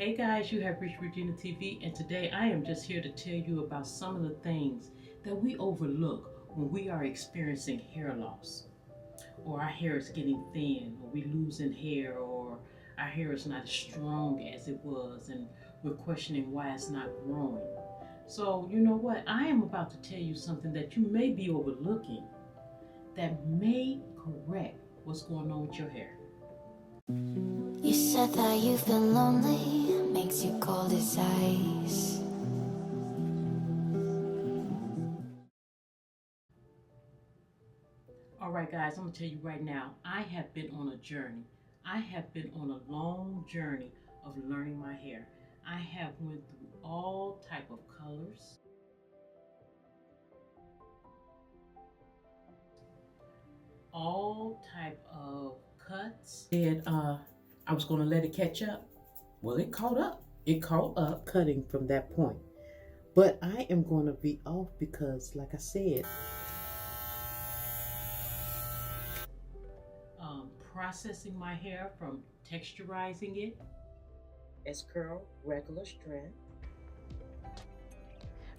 Hey guys, you have reached Regina TV, and today I am just here to tell you about some of the things that we overlook when we are experiencing hair loss, or our hair is getting thin, or we losing hair, or our hair is not as strong as it was, and we're questioning why it's not growing. So, you know what? I am about to tell you something that you may be overlooking that may correct what's going on with your hair. You said that you feel lonely, makes you cold as ice. All right, guys, I'm gonna tell you right now, I have been on a journey. I have been on a long journey of learning my hair. I have went through all type of colors, all type of cuts. And I was gonna let it catch up. Well, it caught up. It caught up cutting from that point. But I am going to be off because, like I said, processing my hair from texturizing it as curl, regular strand.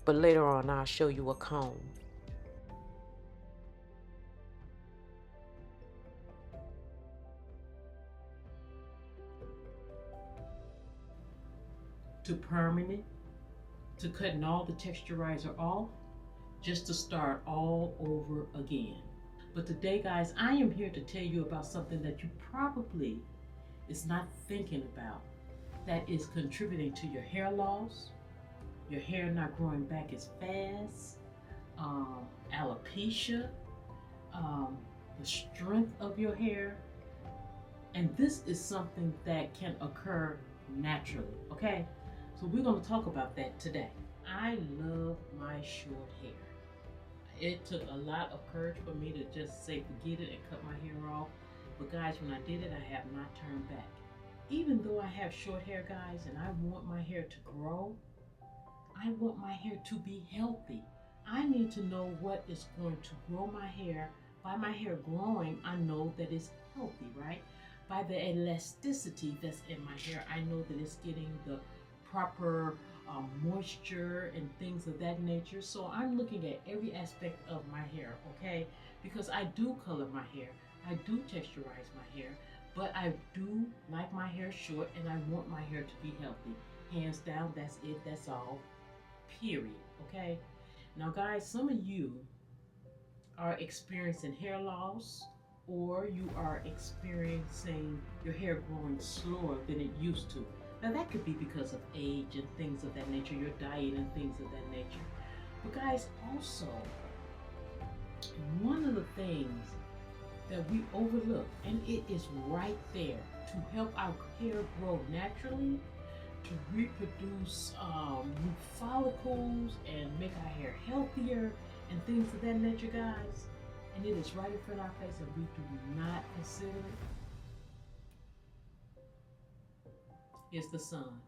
But later on, I'll show you a comb. To permanent, to cutting all the texturizer off, just to start all over again. But today, guys, I am here to tell you about something that you probably is not thinking about that is contributing to your hair loss, your hair not growing back as fast, alopecia, the strength of your hair. And this is something that can occur naturally, okay? So we're going to talk about that today. I love my short hair. It took a lot of courage for me to just say forget it and cut my hair off. But guys, when I did it, I have not turned back. Even though I have short hair, guys, and I want my hair to grow, I want my hair to be healthy. I need to know what is going to grow my hair. By my hair growing, I know that it's healthy, right? By the elasticity that's in my hair, I know that it's getting the proper moisture and things of that nature. So I'm looking at every aspect of my hair, okay? Because I do color my hair, I do texturize my hair, but I do like my hair short and I want my hair to be healthy. Hands down, that's it, that's all, period, okay? Now guys, some of you are experiencing hair loss, or you are experiencing your hair growing slower than it used to. Now that could be because of age and things of that nature, your diet and things of that nature. But guys, also, one of the things that we overlook, and it is right there to help our hair grow naturally, to reproduce new follicles and make our hair healthier and things of that nature, guys. And it is right in front of our face and we do not consider it, is the sun.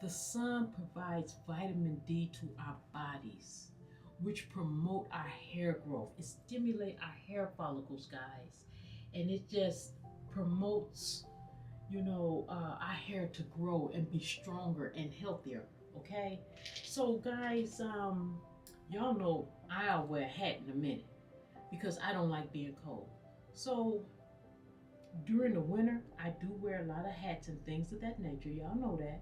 The sun provides vitamin D to our bodies, which promote our hair growth. It stimulates our hair follicles, guys. And it just promotes, our hair to grow and be stronger and healthier, okay? So guys, y'all know I'll wear a hat in a minute because I don't like being cold. So during the winter, I do wear a lot of hats and things of that nature. Y'all know that.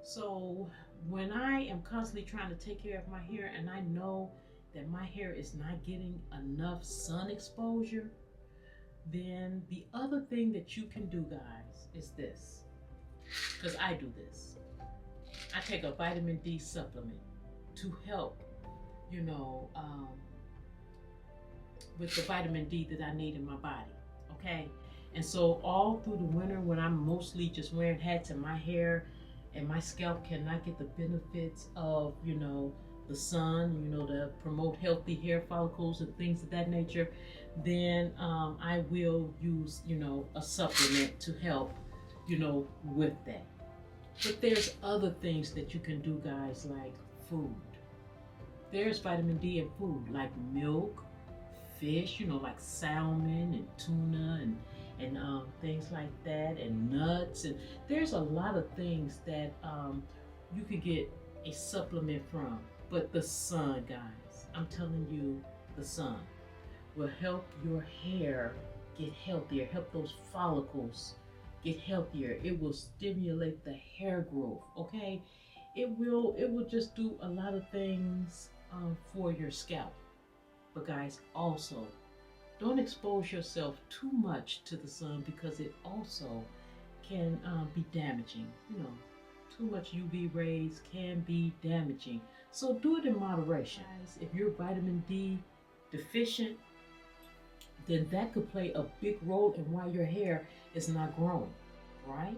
So when I am constantly trying to take care of my hair and I know that my hair is not getting enough sun exposure, then the other thing that you can do, guys, is this. Because I do this. I take a vitamin D supplement to help, with the vitamin D that I need in my body, okay? And so all through the winter when I'm mostly just wearing hats and my hair and my scalp cannot get the benefits of, the sun, to promote healthy hair follicles and things of that nature, then I will use, a supplement to help, with that. But there's other things that you can do, guys, like food. There's vitamin D in food, like milk, fish, like salmon and tuna and things like that, and nuts, and there's a lot of things that you could get a supplement from. But the sun, guys, I'm telling you, the sun will help your hair get healthier, help those follicles get healthier. It will stimulate the hair growth, okay? It will just do a lot of things for your scalp. But guys, also don't expose yourself too much to the sun, because it also can be damaging. You know, too much UV rays can be damaging. So do it in moderation. Guys, if you're vitamin D deficient, then that could play a big role in why your hair is not growing, right?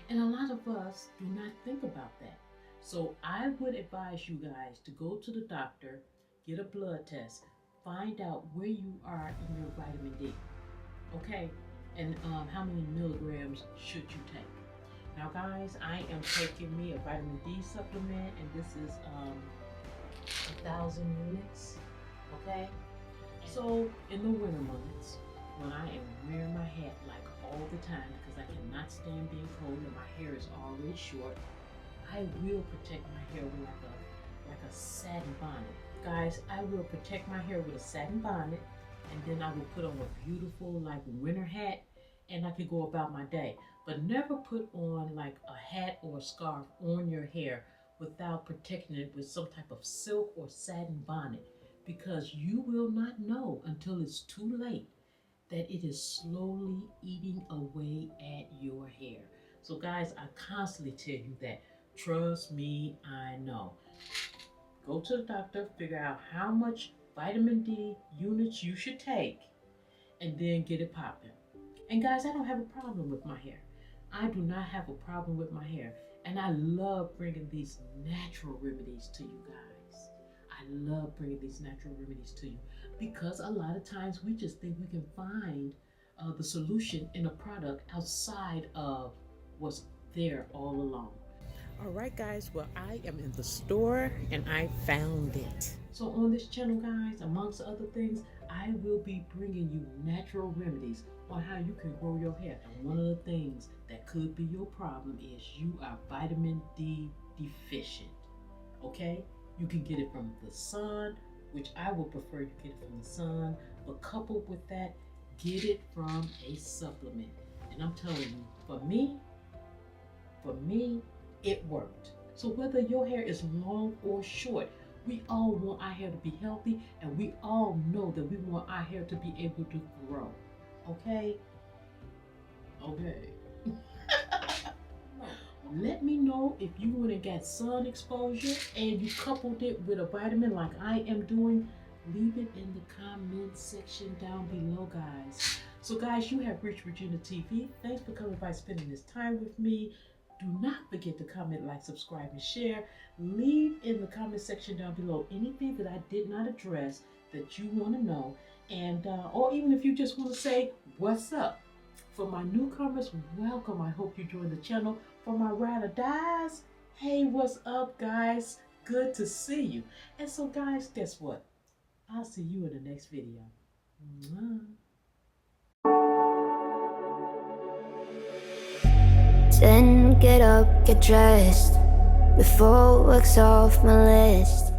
And a lot of us do not think about that. So I would advise you guys to go to the doctor, get a blood test, find out where you are in your vitamin D, okay? And how many milligrams should you take? Now guys, I am taking me a vitamin D supplement, and this is 1,000 units, okay? So in the winter months, when I am wearing my hat like all the time, because I cannot stand being cold and my hair is already short, I will protect my hair with like a satin bonnet. Guys, I will protect my hair with a satin bonnet, and then I will put on a beautiful like winter hat, and I could go about my day. But never put on like a hat or a scarf on your hair without protecting it with some type of silk or satin bonnet, because you will not know until it's too late that it is slowly eating away at your hair. So guys, I constantly tell you that. Trust me, I know. Go to the doctor, figure out how much vitamin D units you should take, and then get it popping. And guys, I don't have a problem with my hair. I do not have a problem with my hair. And I love bringing these natural remedies to you guys. I love bringing these natural remedies to you, because a lot of times we just think we can find the solution in a product outside of what's there all along. All right, guys, well, I am in the store and I found it. So on this channel, guys, amongst other things, I will be bringing you natural remedies on how you can grow your hair. And one of the things that could be your problem is you are vitamin D deficient, okay? You can get it from the sun, which I would prefer you get it from the sun, but coupled with that, get it from a supplement. And I'm telling you, for me, it worked. So whether your hair is long or short, we all want our hair to be healthy, and we all know that we want our hair to be able to grow. Okay? Okay. Let me know if you went and got sun exposure and you coupled it with a vitamin like I am doing. Leave it in the comment section down below, guys. So guys, you have reached Regina TV. Thanks for coming by, spending this time with me. Do not forget to comment, like, subscribe, and share. Leave in the comment section down below anything that I did not address that you want to know, and or even if you just want to say what's up. For my newcomers, welcome. I hope you join the channel. For my ride or dies, hey, what's up, guys? Good to see you. And so, guys, guess what? I'll see you in the next video. Mwah. Then get up, get dressed before work's off my list.